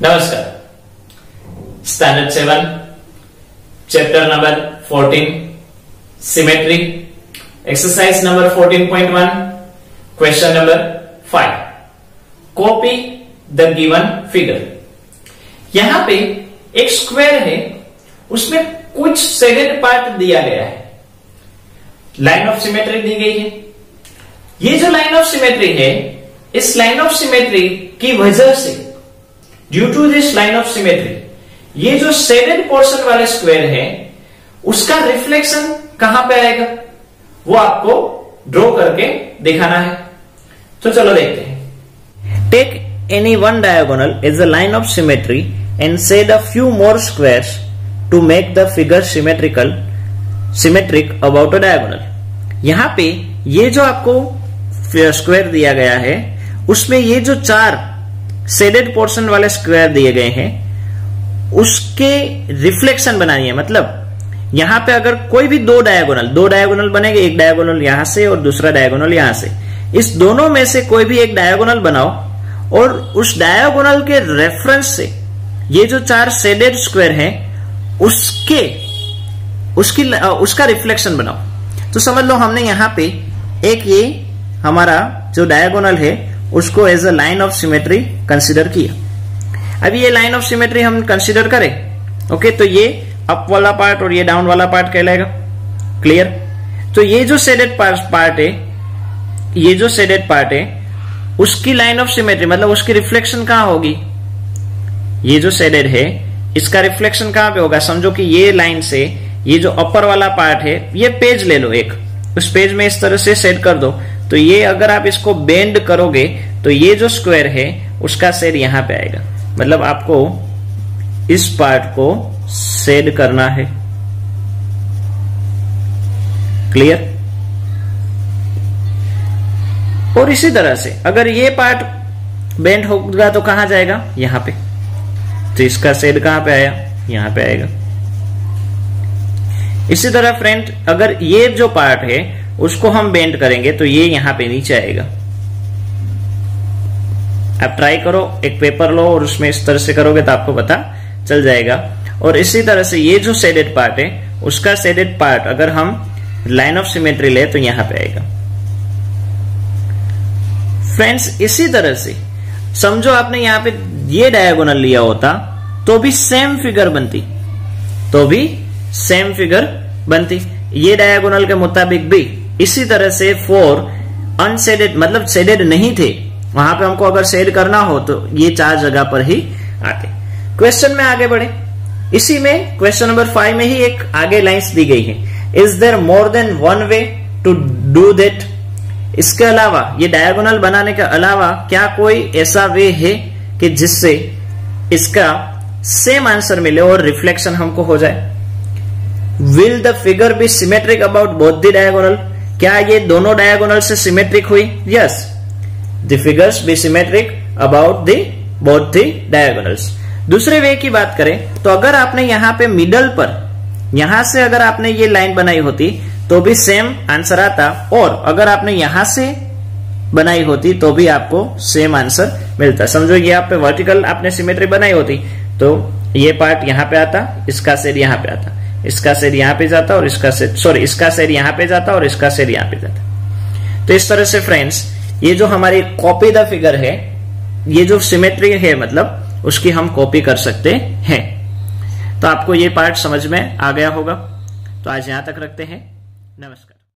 नमस्कार। Standard 7 chapter number 14 symmetry exercise number 14.1 question number 5 copy the given figure. यहां पे एक स्क्वायर है, उसमें कुछ शेडेड पार्ट दिया गया है, लाइन ऑफ सिमेट्री दी गई है। ये जो लाइन ऑफ सिमेट्री है, इस लाइन ऑफ सिमेट्री की वजह से due to this line of symmetry ये जो शेडेड पोर्शन वाले स्क्वायर है उसका रिफ्लेक्शन कहां पे आएगा वो आपको ड्रॉ करके दिखाना है। तो चलो देखते हैं। Take any one diagonal as a line of symmetry and shade a few more squares to make the figure symmetric about a diagonal. यहां पे ये जो आपको स्क्वायर दिया गया है उसमें ये जो चार शेडेड पोर्शन वाले स्क्वायर दिए गए हैं उसके रिफ्लेक्शन बनानी है। मतलब यहां पे अगर कोई भी दो डायगोनल बनेंगे, एक डायगोनल यहां से और दूसरा डायगोनल यहां से, इस दोनों में से कोई भी एक डायगोनल बनाओ और उस डायगोनल के रेफरेंस से ये जो चार शेडेड स्क्वायर हैं उसका रिफ्लेक्शन बनाओ। तो समझ लो हमने यहां पे एक ये हमारा जो डायगोनल है उसको as a line of symmetry consider किया। अभी ये लाइन ऑफ सिमेट्री हम कंसीडर करें, ओके, तो ये अप वाला पार्ट और ये डाउन वाला पार्ट कहलाएगा। क्लियर? तो ये जो शेडेड पार्ट है उसकी लाइन ऑफ सिमेट्री मतलब उसकी रिफ्लेक्शन कहां होगी? ये जो शेडेड है इसका रिफ्लेक्शन कहां पे होगा? समझो कि ये लाइन से ये जो अपर वाला पार्ट है, ये पेज ले लो एक, उस पेज में इस तरह से सेट कर दो, तो ये अगर आप इसको बेंड करोगे तो ये जो स्क्वायर है उसका शेड यहां पे आएगा। मतलब आपको इस पार्ट को शेड करना है। क्लियर? और इसी तरह से अगर ये पार्ट बेंड होगा तो कहां जाएगा? यहां पे। तो इसका शेड कहां पे आया? यहां पे आएगा। इसी तरह फ्रेंड अगर ये जो पार्ट है उसको हम बेंड करेंगे तो ये यहां पे नीचे आएगा। आप ट्राई करो, एक पेपर लो और उसमें इस तरह से करोगे तो आपको पता चल जाएगा। और इसी तरह से ये जो शेडेड पार्ट है उसका शेडेड पार्ट अगर हम लाइन ऑफ सिमेट्री ले तो यहां पे आएगा। फ्रेंड्स इसी तरह से समझो आपने यहां पे ये डायगोनल लिया होता तो भी सेम फिगर बनती, ये डायगोनल के मुताबिक भी। इसी तरह से फोर अनशेडेड मतलब शेडेड नहीं थे, वहां पे हमको अगर शेड करना हो तो ये चार जगह पर ही आते। क्वेश्चन में आगे बढ़े। इसी में क्वेश्चन नंबर 5 में ही एक आगे लाइंस दी गई है। Is there more than one way to do that? इसके अलावा ये डायगोनल बनाने के अलावा क्या कोई ऐसा वे है कि जिससे इसका सेम आंसर मिले और रिफ्लेक्शन हमको हो जाए? Will the figure be symmetric about both the diagonal? क्या ये दोनों डायगोनल से सिमेट्रिक हुई? Yes, the figures be symmetric about the both the diagonals. दूसरे वे की बात करें तो अगर आपने यहां पे मिडल पर यहां से अगर आपने ये लाइन बनाई होती तो भी सेम आंसर आता, और अगर आपने यहां से बनाई होती तो भी आपको सेम आंसर मिलता। समझो ये आप पे वर्टिकल आपने सिमेट्री बनाई होती तो ये पार्ट यहां पे आता, इसका शेड यहां पे आता, इसका शेड यहां पे जाता और इसका शेड यहां पे जाता और इसका शेड यहां पे जाता। तो इस तरह से फ्रेंड्स ये जो हमारी कॉपी द फिगर है, ये जो सिमेट्री है मतलब उसकी हम कॉपी कर सकते हैं। तो आपको ये पार्ट समझ में आ गया होगा। तो आज यहां तक रखते हैं। नमस्कार।